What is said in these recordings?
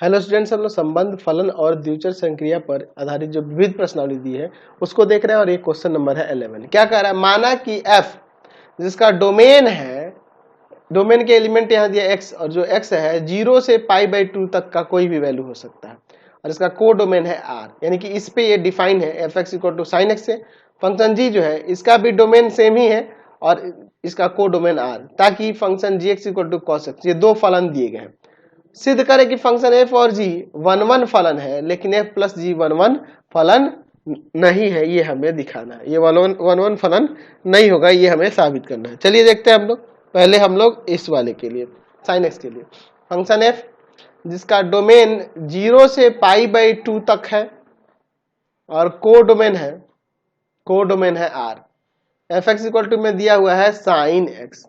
Hello students, हम लोग संबंध फलन और द्विचर संक्रिया पर आधारित जो विविध प्रश्नावली दी है उसको देख रहे हैं और ये क्वेश्चन नंबर है 11। क्या कह रहा है? माना कि f जिसका डोमेन है, डोमेन के एलिमेंट यहाँ दिया x और जो x है 0 से π/2 तक का कोई भी वैल्यू हो सकता है और इसका को डोमेन है r, यानी कि इस पे ये डिफाइन है fx = sin x से। फंक्शन g जो है इसका भी डोमेन सेम ही है और इसका को डोमेन r, ताकि फंक्शन gx = cos x, ये दो फलन दिए गए हैं। सिद्ध करें कि फंक्शन f और g 1 फलन है, लेकिन f प्लस g 1 फलन नहीं है, ये हमें दिखाना है। ये 1 फलन नहीं होगा, ये हमें साबित करना है। चलिए देखते हैं हम लोग। पहले हम लोग इस वाले के लिए sin x के लिए फंक्शन f जिसका डोमेन 0 से π/2 तक है और को डोमेन है r। fx = में दिया हुआ है sin x।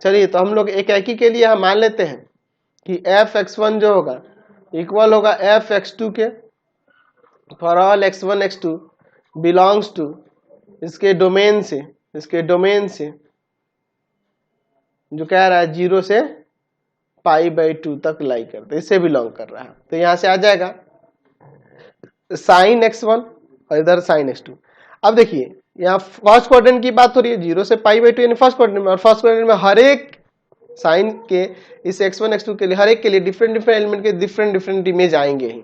चलिए तो हम लोग एक के लिए हम मान लेते हैं कि f(x1) जो होगा इक्वल होगा f(x2) के for all x1 x2 belongs to इसके डोमेन से जो कह रहा है 0 से π/2 तक लाई करते, इससे बिलोंग कर रहा है। तो यहां से आ जाएगा sin x1 और इधर sin x2। अब देखिए यहाँ फर्स्ट क्वाड्रेंट की बात हो रही है, 0 से π/2 यानी फर्स्ट क्वाड्रेंट में, और फर्स्ट क्वाड्रेंट में हर एक साइन के इस x1 x2 के लिए हर एक के लिए डिफरेंट एलिमेंट के डिफरेंट इमेज आएंगे ही,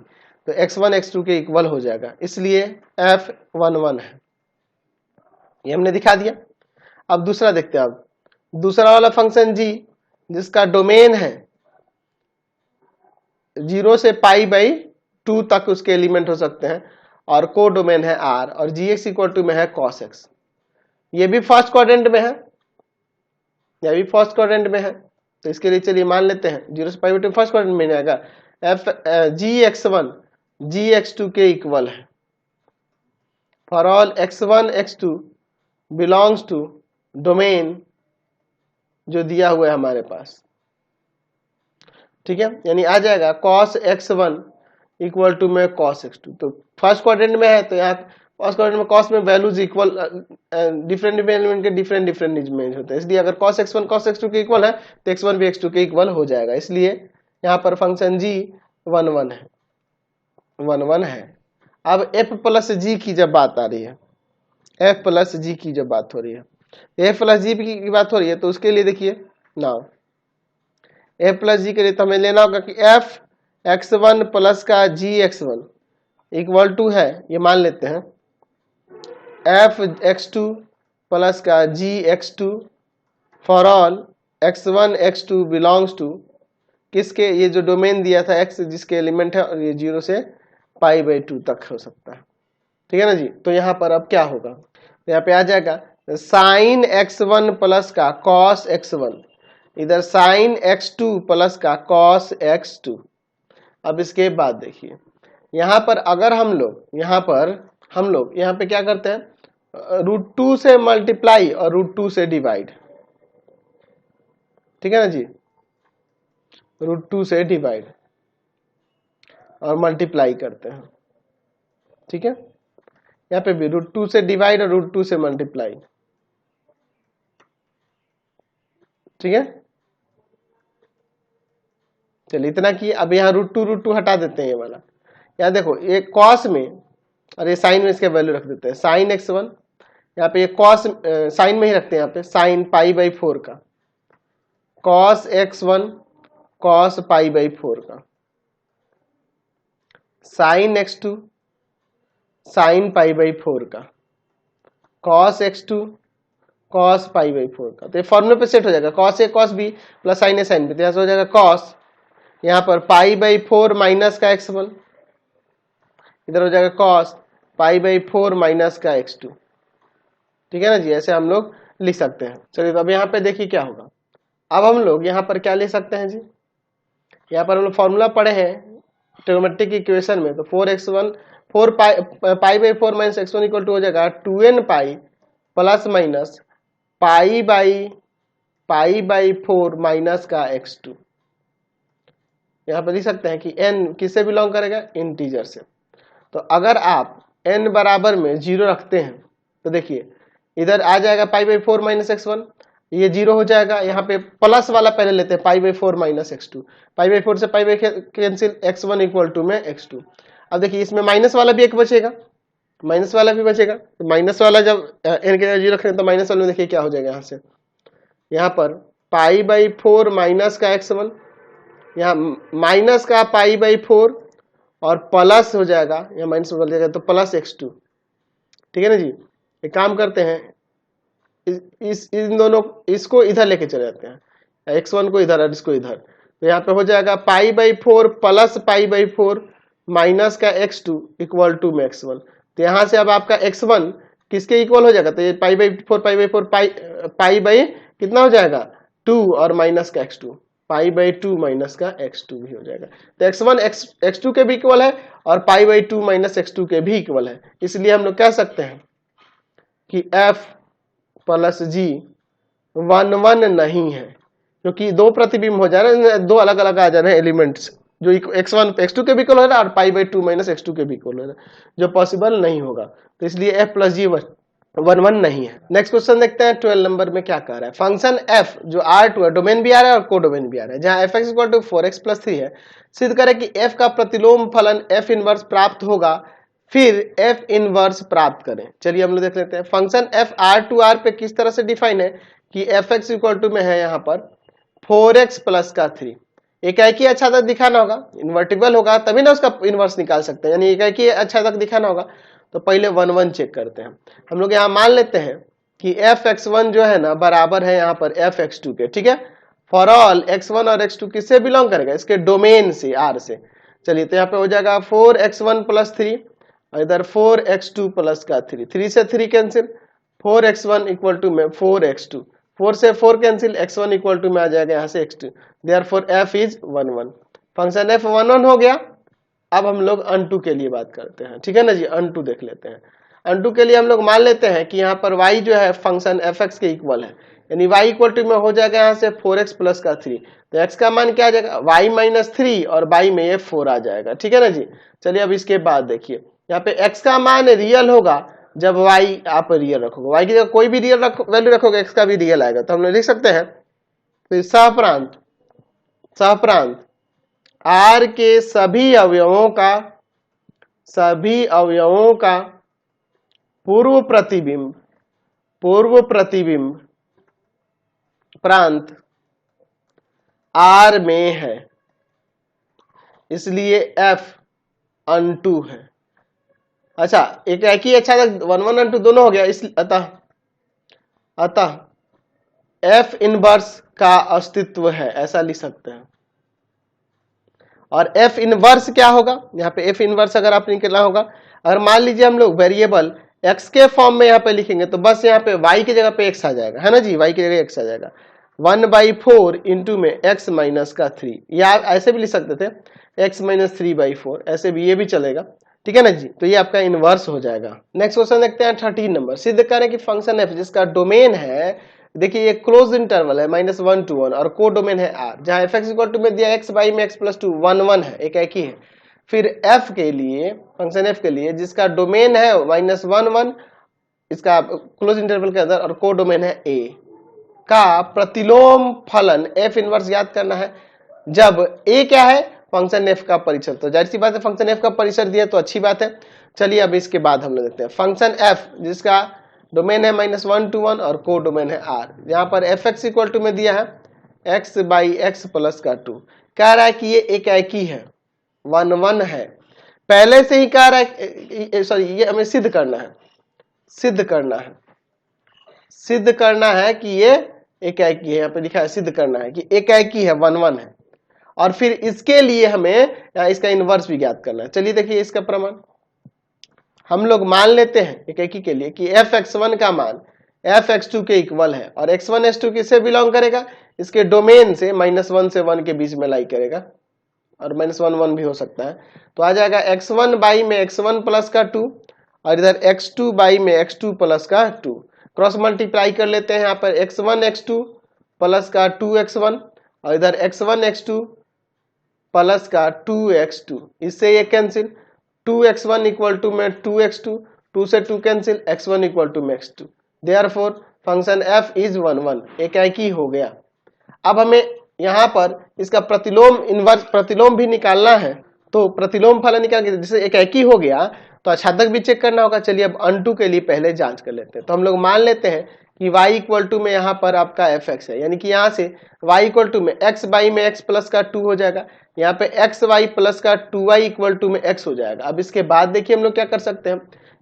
तो x1 x2 के इक्वल हो जाएगा, इसलिए f(11) है। ये हमने दिखा दिया। अब दूसरा देखते हैं। अब दूसरा वाला फंक्शन g जिसका डोमेन है 0 से π/2 तक उसके एलिमेंट हो सकते हैं और को डोमेन है r और gx = में है cos x। ये भी फर्स्ट क्वाड्रेंट में है, यह भी फर्स्ट क्वाड्रेंट में है, तो इसके लिए चलिए मान लेते हैं 0 से π/2 फर्स्ट क्वाड्रेंट में आएगा। gx1 gx2 के इक्वल है for all x1 x2 belongs to domain जो दिया हुआ है हमारे पास, ठीक है। यानी आ जाएगा cos x1 = में cos x2। तो फर्स्ट क्वाड्रेंट में है तो यहाँ फर्स्ट क्वाड्रेंट में cos में वैल्यूज इक्वल, डिफरेंट एलिमेंट के डिफरेंट इमेज होते हैं, इसलिए अगर cos x1 cos x2 के इक्वल है तो x1 भी x2 के इक्वल हो जाएगा, इसलिए यहाँ पर फंक्शन g 1 है। अब f प्लस g की जब बात आ रही है, f प्लस g की जब बात हो रही है, f प्लस g की बात हो रही है, तो उसके लिए देखिए नाउ f प्लस g के लिए तो हमें लेना होगा कि f x1 प्लस का g x1 इक्वल टू है, ये मान लेते हैं f x2 प्लस का g x2 for all x1 x2 belongs to किसके, ये जो डोमेन दिया था x जिसके एलिमेंट है और ये 0 से π/2 तक हो सकता है, ठीक है ना जी। तो यहाँ पर अब क्या होगा, तो यहाँ पे आ जाएगा sin x1 प्लस का cos x1, इधर sin x2 प्लस का cos x2। अब इसके बाद देखिए यहाँ पर अगर हम लोग यहाँ पे क्या करते हैं, √2 से मल्टीप्लाई और √2 से डिवाइड, ठीक है ना जी, √2 से डिवाइड और मल्टीप्लाई करते हैं, ठीक है। यहाँ पे भी √2 से डिवाइड और √2 से मल्टीप्लाई, ठीक है। चलिए इतना की। अब यहाँ √2 हटा देते हैं, ये वाला यहाँ देखो, ये cos में और ये साइन में इसके वैल्यू रख देते हैं। sin x1 यहाँ पे ये cos साइन में ही रखते हैं, यहाँ पे sin π/4 का, cos x1 cos π/4 का, sin x2 sin π/4 का, cos x2 cos π/4 का। तो ये फॉर्मूले पे सेट हो जाएगा, cos a cos b plus sin a sin b, तो यहाँ से हो जाएगा cos यहाँ पर π/4 माइनस का x1, इधर हो जाएगा cos π/4 माइनस का x2, ठीक है ना जी। ऐसे हम लोग लिख सकते हैं। चलिए तो अब यहाँ पे देखिए क्या होगा। अब हम लोग यहाँ पर क्या ले सकते हैं जी, यहाँ पर हम लोग फॉर्मूला पढ़े हैं ट्रिग्नोमेट्रिक इक्वेशन में, तो 4 π/4 माइनस x1 इक्वल टू हो जाएगा 2n pi plus minus π/4 minus का x2। यहाँ पर लिख सकते हैं कि n किससे बिलोंग करेगा, इंटीजर से। तो अगर आप n बराबर में 0 रखते हैं तो देखिए इधर आ जाएगा π/4 माइनस x1, ये 0 हो जाएगा। यहाँ पे प्लस वाला पहले लेते हैं, π/4 माइनस x2, π/4 से π कैंसिल, x1 इक्वल टू में x2। अब देखिए इसमें माइनस वाला भी एक बचेगा, माइनस वाला भी बचेगा, तो माइनस वाला जब n के 0 रखें तो माइनस वाले में देखिए क्या हो जाएगा। यहाँ से यहाँ पर π/4 माइनस का x1, यहाँ माइनस का π/4 और प्लस हो जाएगा, यहाँ माइनस बदल जाएगा तो प्लस x2। ठीक है ना जी। एक काम करते हैं, इन दोनों इसको इधर लेके चले जाते हैं, x1 को इधर और इसको इधर, तो यहाँ पे हो जाएगा π/4 प्लस π/4 माइनस का x2 इक्वल टू में x1। तो यहाँ से अब आपका x1 किसके इक्वल हो जाएगा, तो ये π/4 पाई बाई कितना हो जाएगा 2 और माइनस का x2, π/2 माइनस का x2 भी हो जाएगा। तो x1 x2 के भी इक्वल है और π/2 माइनस x2 के भी इक्वल है। इसलिए हम लोग कह सकते हैं कि f प्लस g 1 1 नहीं है, क्योंकि दो प्रतिबिंब हो जा रहे हैं, दो अलग अलग आ जा रहे हैं एलिमेंट्स, जो x1 x2 के भी इक्वल हो रहा है और π/2 माइनस x2 के भी इक्वल हो रहा है, जो पॉसिबल नहीं होगा। तो इसलिए f प्लस g 1 1 नहीं है। नेक्स्ट क्वेश्चन देखते हैं 12 नंबर में क्या कह रहा है। फंक्शन f जो R2 है, डोमेन भी आ रहा है और को डोमेन भी आ रहा है, जहां fx equal to 4x plus 3 है, सिद्ध करें कि f का प्रतिलोम फलन f इनवर्स प्राप्त होगा, फिर f इनवर्स प्राप्त करें। चलिए हम लोग देख लेते हैं। फंक्शन f R2R पे किस तरह से डिफाइन है कि fx इक्वल टू में है यहाँ पर 4x प्लस का 3। एकाएकी अच्छा तक दिखाना होगा, इन्वर्टिबल होगा तभी ना उसका इनवर्स निकाल सकते हैं, यानी एकाएकी अच्छा तक दिखाना होगा। तो पहले 1 1 चेक करते हैं। हम लोग यहाँ मान लेते हैं कि fx1 जो है ना बराबर है यहाँ पर fx2 के, ठीक है। फॉर ऑल x1 और x2 किससे बिलोंग करेगा, इसके डोमेन से, R से। चलिए तो यहाँ पे हो जाएगा 4x1 प्लस 3 और इधर 4x2 प्लस का 3, 3 से 3 कैंसिल, 4x1 इक्वल टू में 4x2, 4 से 4 कैंसिल, x1 इक्वल टू में आ जाएगा यहाँ से x2। Therefore f is 1 1। Function f 1 1 हो गया। अब हम लोग अनटू के लिए बात करते हैं, ठीक है ना जी। अनटू देख लेते हैं। अनटू के लिए हम लोग मान लेते हैं कि यहाँ पर y जो है फंक्शन fx के इक्वल है, यानी y इक्वल टू में हो जाएगा यहाँ से 4x प्लस का 3। तो x का मान क्या आ जाएगा, y माइनस 3 और y में ये 4 आ जाएगा, ठीक है ना जी। चलिए अब इसके बाद देखिए, यहाँ पे x का मान रियल होगा जब y आप रियल रखोगे, y की जगह कोई भी रियल वैल्यू रखोगे x का भी रियल आएगा। तो हम लोग लिख सकते हैं तो सहप्रांत R के सभी अवयवों का पूर्व प्रतिबिंब प्रांत R में है, इसलिए f अनटू है। अच्छा एक ही अच्छा 1 1 अनटू दोनों हो गया, इस अतः f इनवर्स का अस्तित्व है, ऐसा लिख सकते हैं। और f इनवर्स क्या होगा, यहाँ पे f इनवर्स अगर आप निकलना होगा, अगर मान लीजिए हम लोग वेरिएबल x के फॉर्म में यहाँ पे लिखेंगे तो बस यहाँ पे y की जगह पे x आ जाएगा, है ना जी। y की जगह x आ जाएगा 1/4 इंटू में x माइनस का 3, या ऐसे भी लिख सकते थे x माइनस 3/4, ऐसे भी ये भी चलेगा, ठीक है ना जी। तो ये आपका इनवर्स हो जाएगा। नेक्स्ट क्वेश्चन देखते हैं 13 नंबर। सिद्ध करें कि फंक्शन f जिसका डोमेन है, देखिए ये क्लोज इंटरवल है -1 to 1 और को डोमेन है R, जहां fx इक्वल टू में दिया x बाई में x प्लस 2 1 1 है, एक ही है। फिर f के लिए, फंक्शन f के लिए जिसका डोमेन है -1 1 इसका क्लोज इंटरवल के अंदर और को डोमेन है a का प्रतिलोम फलन f इनवर्स याद करना है जब a क्या है, फंक्शन f का परिसर। तो जाहिर सी बात है फंक्शन f का परिसर दिया तो अच्छी बात है। चलिए अब इसके बाद हम लोग देखते हैं फंक्शन f जिसका डोमेन है -1 to 1 और को डोमेन है R, यहाँ पर fx इक्वल टू में दिया है x बाई x प्लस का 2। कह रहा है कि ये एकाएकी है, 1 1 है, पहले से ही कह रहा है, सॉरी ये हमें सिद्ध करना है कि ये एकाएकी है। यहाँ पे लिखा है सिद्ध करना है कि एकाएकी है, 1 1 है, और फिर इसके लिए हमें इसका इनवर्स भी ज्ञात करना है। चलिए देखिए इसका प्रमाण हम लोग मान लेते हैं एकाएकी के लिए कि fx1 का मान fx2 के इक्वल है और x1 x2 किससे बिलोंग करेगा, इसके डोमेन से -1 से 1 के बीच में लाई करेगा, और -1 1 भी हो सकता है। तो आ जाएगा x1 बाई में x1 प्लस का 2 और इधर x2 बाई में x2 प्लस का 2, क्रॉस मल्टीप्लाई कर लेते हैं यहाँ पर x1 x2 प्लस का 2x1 और इधर x1 x2 प्लस का 2x2, इससे ये कैंसिल, 2x1 इक्वल टू में 2x2, 2 से 2 कैंसिल, x1 इक्वल टू में x2। Therefore function f is 1 1, एकाकी हो गया। अब हमें यहाँ पर इसका प्रतिलोम इनवर्स प्रतिलोम भी निकालना है, तो प्रतिलोम फलन निकाल के जैसे एकाकी हो गया तो आच्छादक भी चेक करना होगा। चलिए अब अनटू के लिए पहले जांच कर लेते हैं। तो हम लोग मान लेते हैं कि y इक्वल टू में यहाँ पर आपका fx है, यानी कि यहाँ से y इक्वल टू में x बाई में x प्लस का 2 हो जाएगा, यहाँ पे x y प्लस का 2y इक्वल टू में x हो जाएगा। अब इसके बाद देखिए हम लोग क्या कर सकते हैं,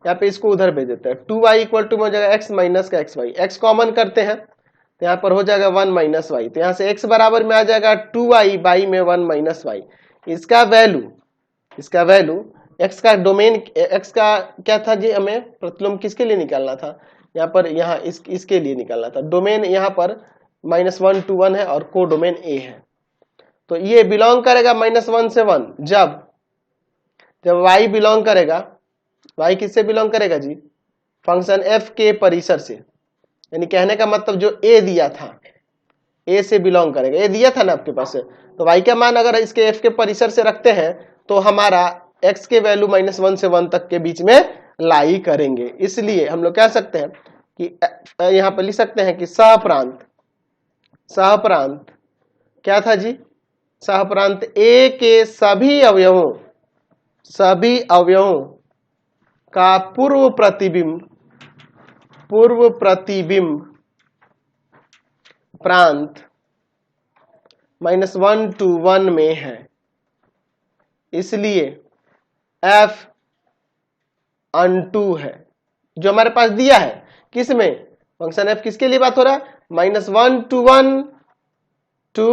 यहाँ पे इसको उधर भेज देते हैं, 2y इक्वल टू में हो जाएगा x माइनस का xy, x कॉमन करते हैं तो यहाँ पर हो जाएगा 1 माइनस वाई, तो यहाँ से x बराबर में आ जाएगा 2y बाई में 1 माइनस वाई। इसका वैल्यू x का डोमेन, x का क्या था जी, हमें प्रतिलोम किसके लिए निकालना था, यहाँ पर यहाँ इसके लिए निकालना था। डोमेन यहाँ पर -1 to 1 है और को डोमेन a है, तो ये बिलोंग करेगा -1 से 1। जब y बिलोंग करेगा, y किससे बिलोंग करेगा जी, फंक्शन f के परिसर से, यानी कहने का मतलब जो a दिया था a से बिलोंग करेगा, a दिया था ना आपके पास, तो y का मान अगर इसके f के परिसर से रखते हैं तो हमारा x के वैल्यू -1 से 1 तक के बीच में लाई करेंगे। इसलिए हम लोग कह सकते हैं कि यहाँ पर लिख सकते हैं कि सहप्रांत क्या था जी, सहप्रांत a के सभी अवयवों का पूर्व प्रतिबिंब प्रांत -1 to 1 में है। इसलिए f अनटू है, जो हमारे पास दिया है किसमें, फंक्शन f किसके लिए बात हो रहा है, -1 to 1 टू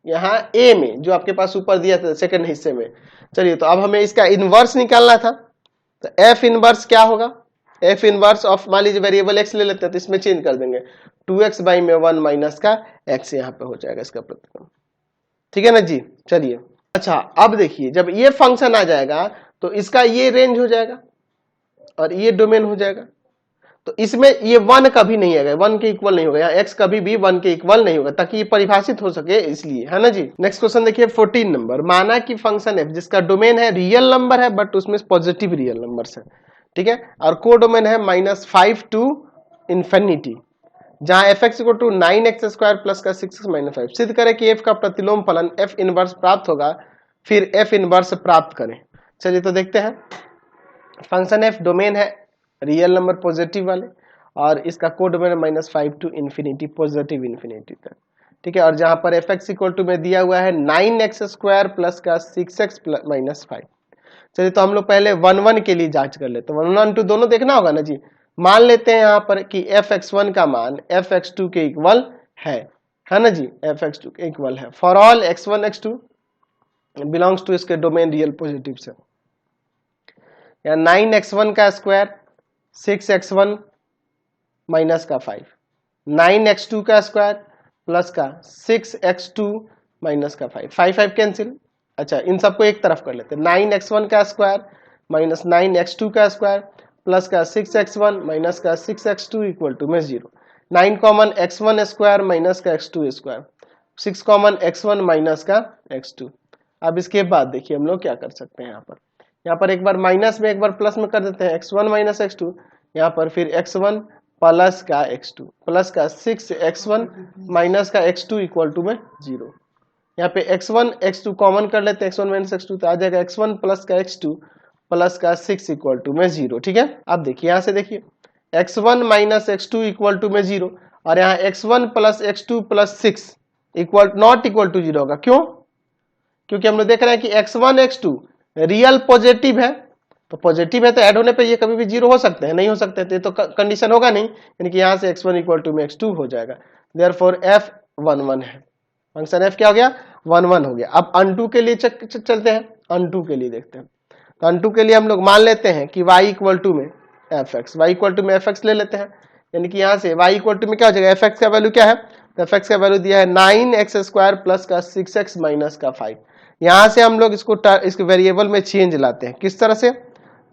यहाँ a में, जो आपके पास ऊपर दिया था सेकंड हिस्से में। चलिए तो अब हमें इसका इनवर्स निकालना था, तो f इनवर्स क्या होगा, f इनवर्स ऑफ, मान लीजिए वेरिएबल x ले लेते हैं तो इसमें चेंज कर देंगे, 2x बाई में 1 माइनस का x यहाँ पे हो जाएगा इसका प्रतिलोम, ठीक है ना जी। चलिए अच्छा अब देखिए, जब ये फंक्शन आ जाएगा तो इसका ये रेंज हो जाएगा और ये डोमेन हो जाएगा, तो इसमें ये 1 कभी नहीं आएगा, 1 के इक्वल नहीं होगा, यहाँ x कभी भी 1 के इक्वल नहीं होगा, ताकि ये परिभाषित हो सके इसलिए, है ना जी। नेक्स्ट क्वेश्चन देखिए 14 नंबर, माना कि फंक्शन f जिसका डोमेन है रियल नंबर है बट उसमें पॉजिटिव रियल नंबर्स है, ठीक है, और को डोमेन है -5 टू इंफिनिटी, जहां fx equal to 9x² plus का 6x माइनस 5। सिद्ध करें कि f का प्रतिलोम फलन f इनवर्स प्राप्त होगा, फिर f इनवर्स प्राप्त करें। चलिए तो देखते हैं, फंक्शन f डोमेन है रियल नंबर पॉजिटिव वाले और इसका को डोमेन है -5 टू इंफिनिटी, पॉजिटिव इंफिनिटी तक, ठीक है, और जहां पर fx इक्वल टू में दिया हुआ है 9x² प्लस का 6x माइनस 5। चलिए तो हम लोग पहले 1 1 के लिए जांच कर लेते हैं, 1 1 2 दोनों देखना होगा ना जी। मान लेते हैं यहाँ पर कि fx1 का मान fx2 के इक्वल है ना जी, fx2 के इक्वल है for all x1 x2 belongs to इसके डोमेन रियल पॉजिटिव से, या 9x1 का स्क्वायर 6x1 माइनस का 5, 9x2 का स्क्वायर प्लस का 6x2 माइनस का 5, 5 कैंसिल। अच्छा इन सबको एक तरफ कर लेते हैं, 9x1 का स्क्वायर माइनस 9x2 का स्क्वायर प्लस का 6x1 माइनस का 6x2 इक्वल टू में 0, 9 कॉमन x1 स्क्वायर माइनस का x2 square, 6 common x1 minus का x2। अब इसके बाद देखिए हम लोग क्या कर सकते हैं, यहाँ पर एक बार माइनस में एक बार प्लस में कर देते हैं, x1 माइनस x2, यहाँ पर फिर x1 प्लस का x2 प्लस का 6x1 माइनस का x2 इक्वल टू में 0। यहाँ पे x1 x2 कॉमन कर लेते हैं, x1 माइनस x2 तो आ जाएगा x1 प्लस का x2 प्लस का 6 इक्वल टू में 0, ठीक है। अब देखिए यहाँ से देखिए x1 minus x2 equal to में 0 और यहाँ x1 plus x2 plus 6 equal not equal to 0 होगा, क्यों, क्योंकि हम लोग देख रहे हैं कि x1 x2 रियल पॉजिटिव है, तो पॉजिटिव है तो ऐड होने पे ये कभी भी 0 हो सकते हैं, नहीं हो सकते थे तो कंडीशन होगा नहीं, यानी कि यहाँ से x1 इक्वल टू में x2 हो जाएगा, देयरफॉर f 1 1 है, फंक्शन f क्या हो गया 1 1 हो गया। अब अनटू के लिए चलते हैं, अनटू के लिए देखते हैं, तो अनटू के लिए हम लोग मान लेते हैं कि y इक्वल टू में fx, y इक्वल टू में fx ले लेते हैं, यानी कि यहाँ से y इक्वल टू में क्या हो जाएगा, fx का वैल्यू क्या है, तो fx का वैल्यू दिया है 9x² प्लस का 6x माइनस का 5। यहाँ से हम लोग इसको वेरिएबल में चेंज लाते हैं, किस तरह से,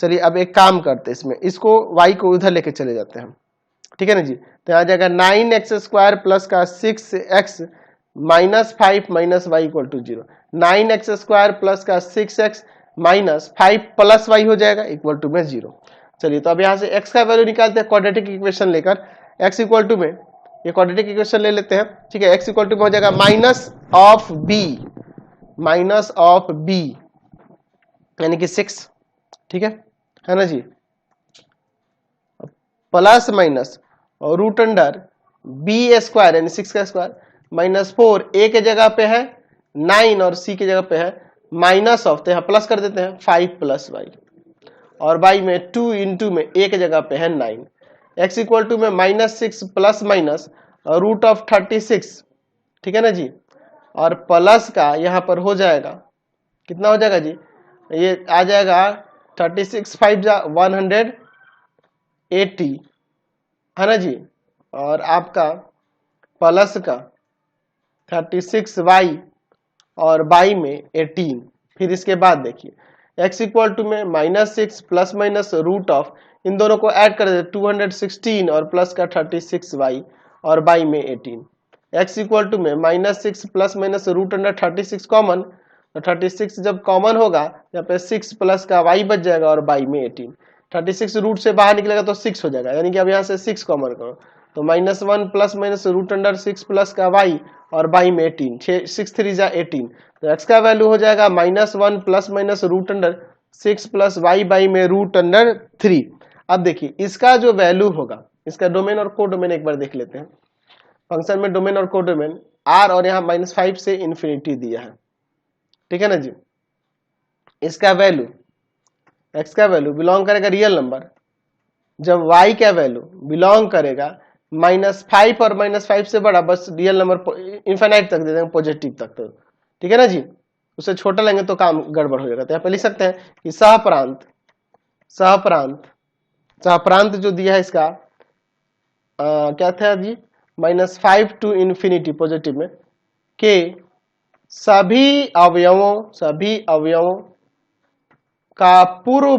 चलिए अब एक काम करते हैं, इसमें इसको y को उधर लेके चले जाते हैं, ठीक है ना जी। तो यहाँ जाएगा 9x² प्लस का 6x minus 5 minus y equal to 0, 9x² plus का 6x माइनस 5 प्लस y हो जाएगा इक्वल टू में 0। चलिए तो अब यहाँ से x का वैल्यू निकालते हैं क्वाड्रेटिक इक्वेशन लेकर, x इक्वल टू में ये क्वाड्रेटिक इक्वेशन ले लेते हैं, ठीक है। x इक्वल टू में हो जाएगा माइनस ऑफ b यानी कि 6, ठीक है ना जी, प्लस माइनस और रूट अंडर बी स्क्वायर यानी 6 का स्क्वायर माइनस 4 a के जगह पे है 9 और c की जगह पे है माइनस ऑफ, तो यहाँ प्लस कर देते हैं 5 प्लस y और y में 2 इंटू में a के जगह पे है 9, x इक्वल टू में -6 प्लस माइनस रूट ऑफ 36, ठीक है ना जी, और प्लस का यहाँ पर हो जाएगा कितना हो जाएगा जी, ये आ जाएगा 36 5 जा 180 है ना जी, और आपका प्लस का 36y और y में 18। फिर इसके बाद देखिए x इक्वल टू में -6 प्लस माइनस रूट ऑफ, इन दोनों को ऐड कर देते 216 और प्लस का 36y और y में 18। x इक्वल टू में -6 plus minus root under 36 common, तो 36 जब कॉमन होगा यहाँ पे 6 प्लस का y बच जाएगा और y में 18। 36 रूट से बाहर निकलेगा तो 6 हो जाएगा, यानी कि अब यहाँ से 6 कॉमन करो तो -1 plus minus root under 6 plus का y और y में 18, 6 3 जा 18, तो x का वैल्यू हो जाएगा -1 plus minus root under 6 plus y में रूट अंडर 3। अब देखिए इसका जो वैल्यू होगा, इसका डोमेन और को डोमेन एक बार देख लेते हैं। फंक्शन में डोमेन और को डोमेन r और यहाँ -5 से इन्फिनिटी दिया है, ठीक है ना जी। इसका वैल्यू x का वैल्यू बिलोंग करेगा रियल नंबर, जब y का वैल्यू बिलोंग करेगा -5 और -5 से बड़ा, बस रियल नंबर इनफाइनाइट तक दे देंगे, पॉजिटिव तक, तो ठीक है ना जी, उससे छोटा लेंगे तो काम गड़बड़ हो जाएगा। तो यहाँ पे लिख सकते हैं कि सहप्रांत जो दिया है इसका क्या था जी, -5 टू इन्फिनिटी पॉजिटिव में के सभी अवयवों का पूर्व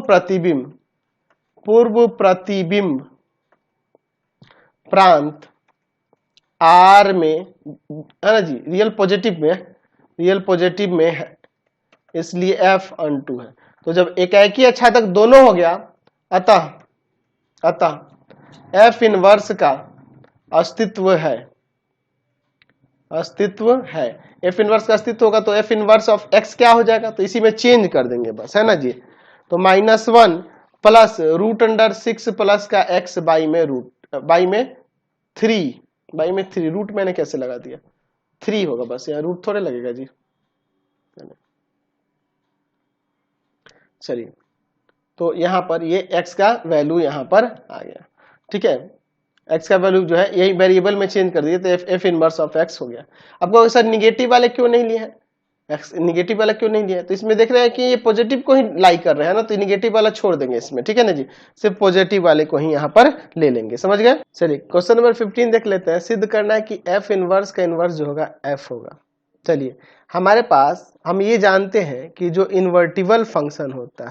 प्रतिबिंब प्रांत R में है ना जी, रियल पॉजिटिव में है, इसलिए F अनटू है। तो जब एकाएकी अच्छादक दोनों हो गया, अतः F इनवर्स का अस्तित्व है। F इनवर्स का अस्तित्व होगा तो F इनवर्स ऑफ X क्या हो जाएगा, तो इसी में चेंज कर देंगे बस, है ना जी। तो -1 प्लस रूट अंडर 6 प्लस का x बाई में 3 रूट मैंने कैसे लगा दिया, 3 होगा बस, यहाँ रूट थोड़े लगेगा जी। चलिए तो यहाँ पर ये x का वैल्यू यहाँ पर आ गया, ठीक है। x का वैल्यू जो है यही वेरिएबल में चेंज कर दिए तो f इनवर्स ऑफ x हो गया। आपको सर निगेटिव वाले क्यों नहीं लिए हैं, निगेटिव वाला क्यों नहीं दिया, तो इसमें देख रहे हैं कि ये पॉजिटिव को ही लाइक कर रहे हैं ना, तो निगेटिव वाला छोड़ देंगे इसमें, ठीक है ना जी, सिर्फ पॉजिटिव वाले को ही यहाँ पर ले लेंगे, समझ गए। चलिए क्वेश्चन नंबर 15 देख लेते हैं। सिद्ध करना है कि F इनवर्स का इनवर्स जो होगा F होगा। चलिए हमारे पास हम ये जानते हैं कि जो इन्वर्टिबल फंक्शन होता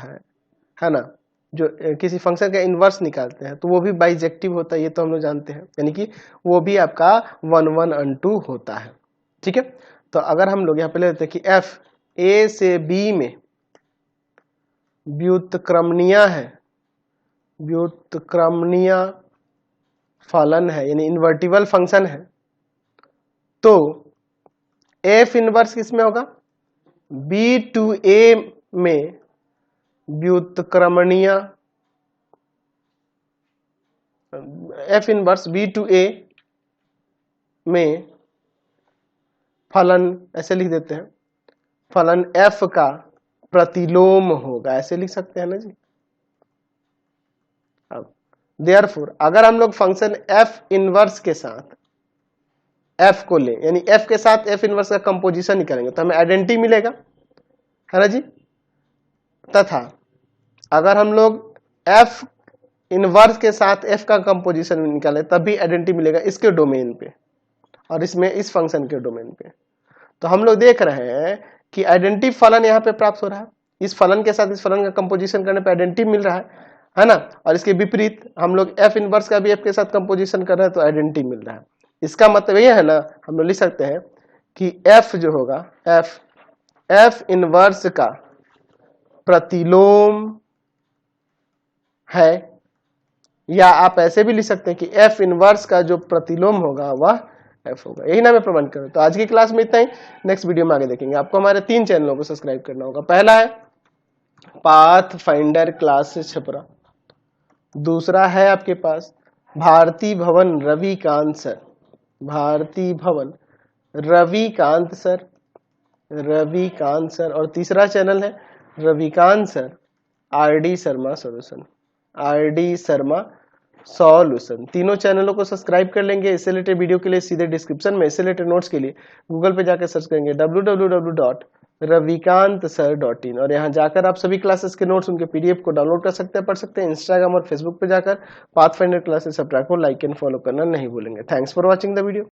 है ना, जो किसी फंक्शन का इनवर्स निकालते हैं तो वो भी बाइजेक्टिव होता है, ये तो हम लोग जानते हैं, यानी कि वो भी आपका 1 1 अनटू होता है, ठीक है। तो अगर हम लोग यहाँ पे ले लेते हैं कि F A से B में व्युत्क्रमणीय फलन है, यानी इन्वर्टिबल फंक्शन है, तो F इनवर्स किसमें होगा, B to A में व्युत्क्रमणीय, F inverse B to A में फलन, ऐसे लिख देते हैं, फलन F का प्रतिलोम होगा, ऐसे लिख सकते हैं ना जी। अब देयरफॉर अगर हम लोग फंक्शन F इनवर्स के साथ F को लें, यानी F के साथ F इनवर्स का कंपोजिशन ही करेंगे तो हमें आइडेंटिटी मिलेगा, है ना जी। तथा अगर हम लोग F इनवर्स के साथ F का कंपोजिशन निकालें तब भी आइडेंटिटी मिलेगा इसके डोमेन पे और इसमें इस फंक्शन के डोमेन पे। तो हम लोग देख रहे हैं कि आइडेंटिटी फलन यहाँ पे प्राप्त हो रहा है, इस फलन के साथ इस फलन का कंपोजिशन करने पे आइडेंटिटी मिल रहा है ना, और इसके विपरीत हम लोग F इनवर्स का भी F के साथ कंपोजिशन कर रहे हैं तो आइडेंटिटी मिल रहा है। इसका मतलब ये है ना, हम लोग लिख सकते हैं कि F जो होगा F इनवर्स का प्रतिलोम है या आप ऐसे भी लिख सकते हैं कि एफ इनवर्स का जो प्रतिलोम होगा वह एफ होगा। यही ना मैं प्रमाण करूँ। तो आज की क्लास में इतना ही, नेक्स्ट वीडियो में आगे देखेंगे। आपको हमारे 3 चैनलों को सब्सक्राइब करना होगा। पहला है पाथ फाइंडर क्लासेस छपरा, दूसरा है आपके पास भारती भवन रविकांत सर, भारती भवन रविकांत सर, रविकांत सर, और तीसरा चैनल है Ravikant sir R D Sharma solution, R D Sharma solution. तीनों चैनलों को सब्सक्राइब कर लेंगे। इससे रिलेटेड वीडियो के लिए सीधे डिस्क्रिप्शन में, इससे रिलेटेड नोट्स के लिए गूगल पे जाकर सर्च करेंगे www.ravikantsir.in, और यहाँ जाकर आप सभी क्लासेस के नोट्स, उनके पीडीएफ को डाउनलोड कर सकते हैं, पढ़ सकते हैं। इंस्टाग्राम और फेसबुक पे जाकर पाथफाइंडर क्लासेस सब्ट्रैक्ट को लाइक एंड फॉलो करना नहीं भूलेंगे। Thanks for watching the video.